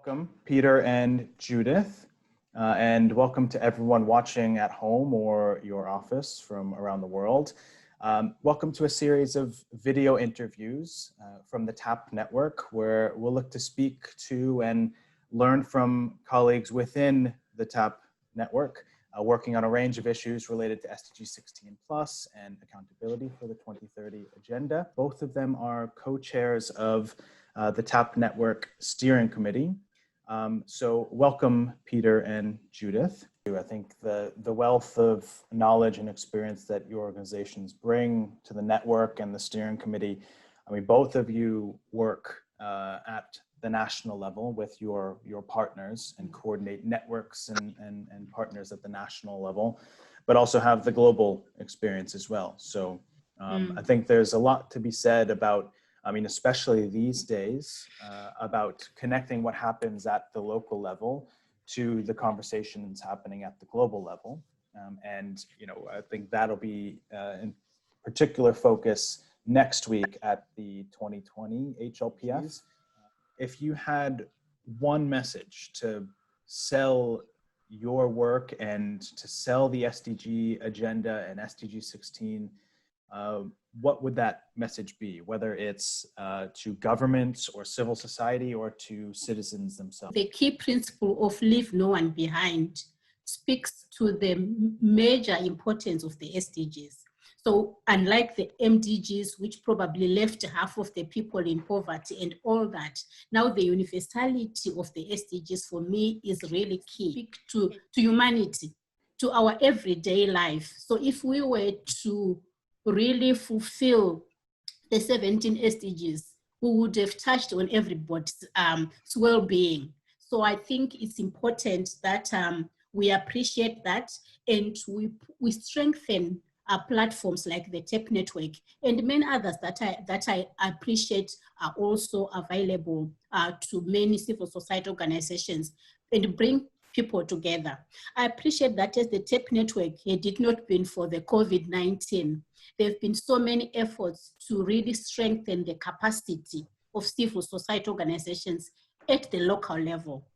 Welcome, Peter and Judith, and welcome to everyone watching at home or your office from around the world. Welcome to a series of video interviews from the TAP network, where we'll look to speak to and learn from colleagues within the TAP network, working on a range of issues related to SDG 16+ and accountability for the 2030 agenda. Both of them are co-chairs of the TAP network steering committee. So welcome, Peter and Judith. I think the wealth of knowledge and experience that your organizations bring to the network and the steering committee, I mean, both of you work at the national level with your partners and coordinate networks and partners at the national level, but also have the global experience as well. So I think there's a lot to be said about, I mean, especially these days, about connecting what happens at the local level to the conversations happening at the global level. And, you know, I think that'll be in particular focus next week at the 2020 HLPF. If you had one message to sell your work and to sell the SDG agenda and SDG 16, what would that message be, whether it's to governments or civil society or to citizens themselves? The key principle of leave no one behind speaks to the major importance of the SDGs. So unlike the MDGs, which probably left half of the people in poverty and all that, now the universality of the SDGs for me is really key to humanity, to our everyday life. So if we were to really fulfill the 17 SDGs, we would have touched on everybody's well-being. So I think it's important that we appreciate that, and we strengthen our platforms like the TAP network and many others that I appreciate are also available to many civil society organizations and bring people together. I appreciate that as the TAP network, had it not been for the COVID-19, there have been so many efforts to really strengthen the capacity of civil society organizations at the local level.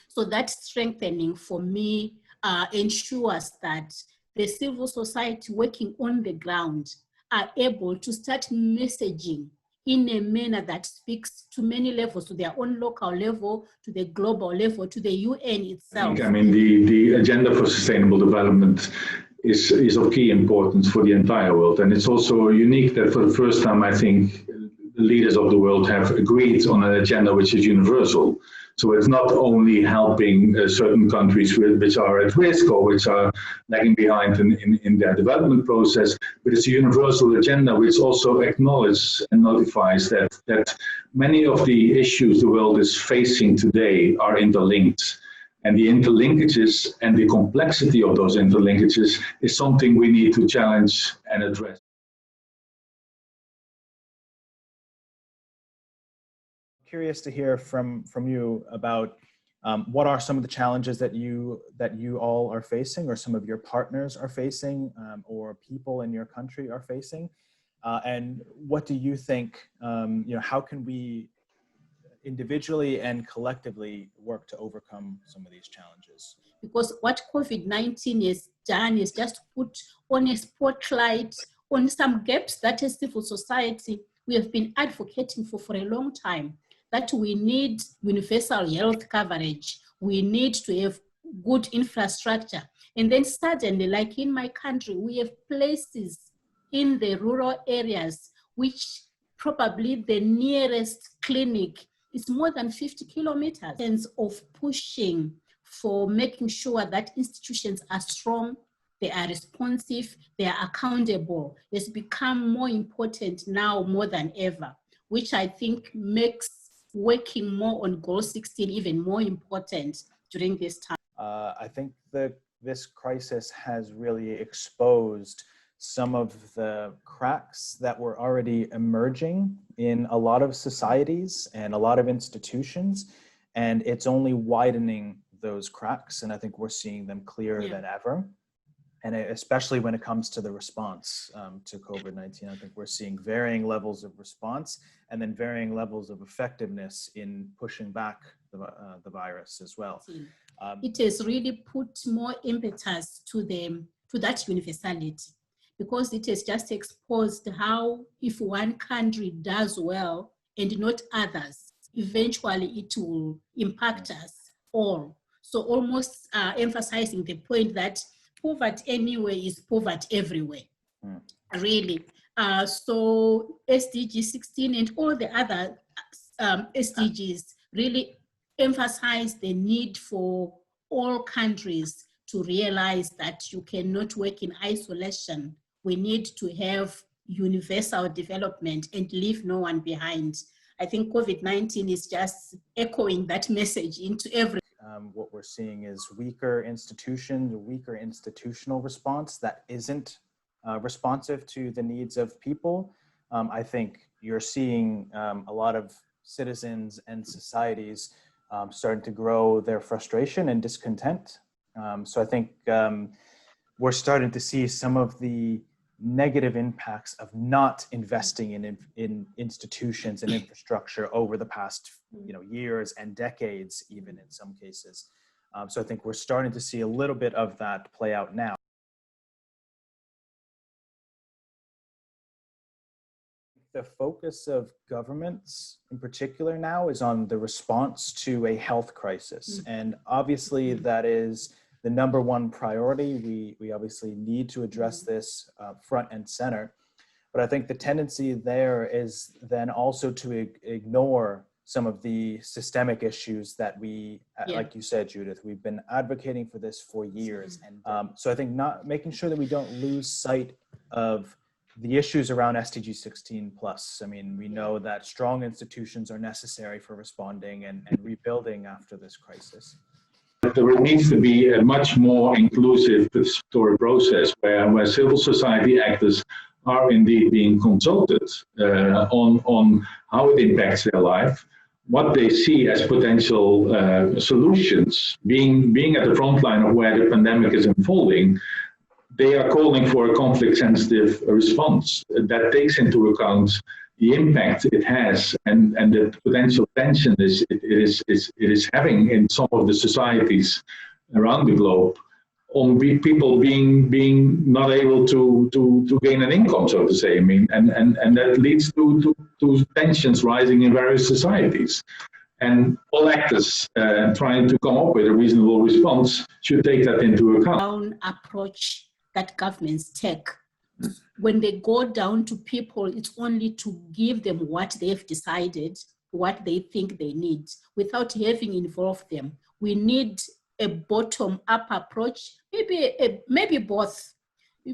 So that strengthening for me ensures that the civil society working on the ground are able to start messaging in a manner that speaks to many levels, to their own local level, to the global level, to the UN itself. I mean, the agenda for sustainable development is of key importance for the entire world. And it's also unique that for the first time, I think, the leaders of the world have agreed on an agenda which is universal. So it's not only helping certain countries which are at risk or which are lagging behind in their development process, but it's a universal agenda which also acknowledges and notifies that many of the issues the world is facing today are interlinked. And the interlinkages and the complexity of those interlinkages is something we need to challenge and address. Curious to hear from you about what are some of the challenges that you all are facing, or some of your partners are facing, or people in your country are facing, and what do you think? You know, how can we individually and collectively work to overcome some of these challenges? Because what COVID-19 has done is just put on a spotlight on some gaps that as civil society we have been advocating for a long time, that we need universal health coverage, we need to have good infrastructure. And then suddenly, like in my country, we have places in the rural areas which probably the nearest clinic is more than 50 kilometers. Sense of pushing for making sure that institutions are strong, they are responsive, they are accountable, has become more important now more than ever, which I think makes working more on Goal 16 even more important during this time. I think that this crisis has really exposed some of the cracks that were already emerging in a lot of societies and a lot of institutions, and it's only widening those cracks, and I think we're seeing them clearer than ever. And especially when it comes to the response to COVID-19, I think we're seeing varying levels of response and then varying levels of effectiveness in pushing back the virus as well. It has really put more impetus to that universality, because it has just exposed how if one country does well and not others, eventually it will impact us all. So almost emphasizing the point that poverty anyway is poverty everywhere, really. So SDG 16 and all the other SDGs really emphasize the need for all countries to realize that you cannot work in isolation. We need to have universal development and leave no one behind. I think COVID-19 is just echoing that message into every. What we're seeing is weaker institutions, a weaker institutional response that isn't responsive to the needs of people. I think you're seeing a lot of citizens and societies starting to grow their frustration and discontent. So I think we're starting to see some of the negative impacts of not investing in institutions and infrastructure over the past years and decades, even in some cases. So I think we're starting to see a little bit of that play out now. The focus of governments in particular now is on the response to a health crisis. And obviously that is the number one priority. We obviously need to address this front and center. But I think the tendency there is then also to ignore some of the systemic issues that we, like you said, Judith, we've been advocating for this for years. And so I think making sure that we don't lose sight of the issues around SDG 16 plus. I mean, we know that strong institutions are necessary for responding and rebuilding after this crisis. There needs to be a much more inclusive participatory process where civil society actors are indeed being consulted on how it impacts their life, what they see as potential solutions. Being at the front line of where the pandemic is unfolding, they are calling for a conflict-sensitive response that takes into account the impact it has and the potential tension it is having in some of the societies around the globe on people being not able to gain an income, so to say. I mean, and that leads to tensions rising in various societies. And all actors trying to come up with a reasonable response should take that into account. Approach that governments take. When they go down to people, it's only to give them what they've decided, what they think they need, without having involved them. We need a bottom-up approach, maybe both,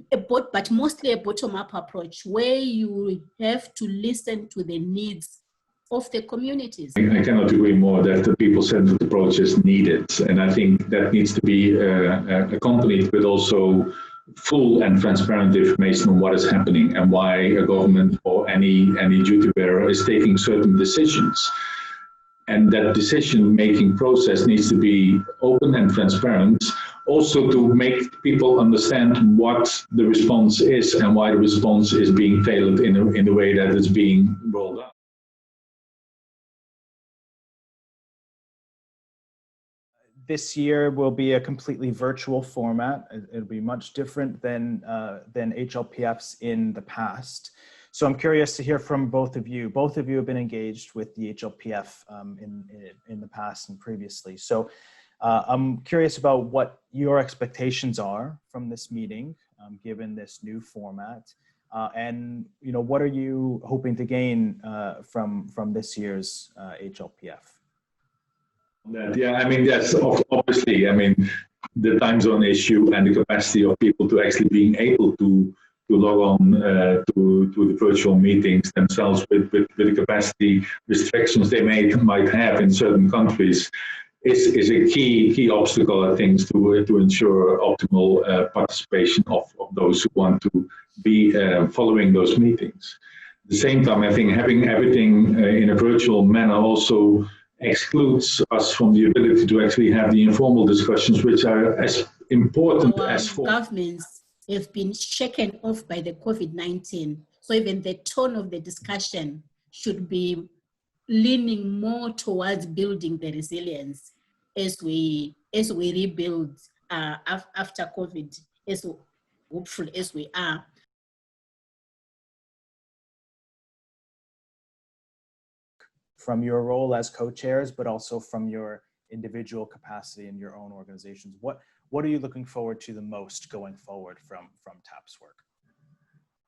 but mostly a bottom-up approach where you have to listen to the needs of the communities. I cannot agree more that the people-centered approach is needed, and I think that needs to be accompanied with also full and transparent information on what is happening and why a government or any duty bearer is taking certain decisions. And that decision-making process needs to be open and transparent, also to make people understand what the response is and why the response is being tailored in the way that it's being rolled out. This year will be a completely virtual format. It'll be much different than HLPFs in the past. So I'm curious to hear from both of you. Both of you have been engaged with the HLPF in the past and previously. So I'm curious about what your expectations are from this meeting, given this new format, and what are you hoping to gain from this year's HLPF? Yeah, I mean, that's obviously, I mean, the time zone issue and the capacity of people to actually being able to log on to the virtual meetings themselves with the capacity restrictions they might have in certain countries is a key obstacle, I think, to ensure optimal participation of those who want to be following those meetings. At the same time, I think having everything in a virtual manner also excludes us from the ability to actually have the informal discussions, which are as important as for governments have been shaken off by the COVID-19. So even the tone of the discussion should be leaning more towards building the resilience as we rebuild after COVID, as hopeful as we are. From your role as co-chairs, but also from your individual capacity in your own organizations, what are you looking forward to the most going forward from TAP's work?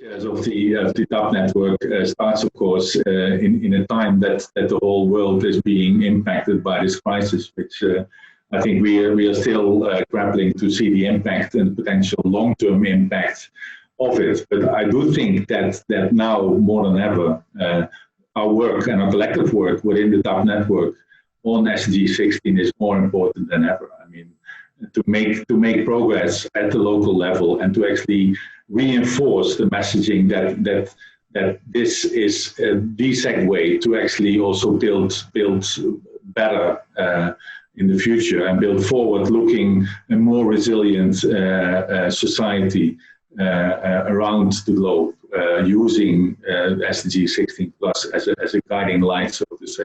Yes, of the TAP network starts, of course, in a time that the whole world is being impacted by this crisis, which I think we are still grappling to see the impact and potential long-term impact of it. But I do think that now more than ever, our work and our collective work within the TAP network on SDG 16 is more important than ever. I mean, to make progress at the local level and to actually reinforce the messaging that this is the segue to actually also build better in the future and build forward-looking and more resilient society around the globe, using SDG 16 plus as a guiding light, so to say.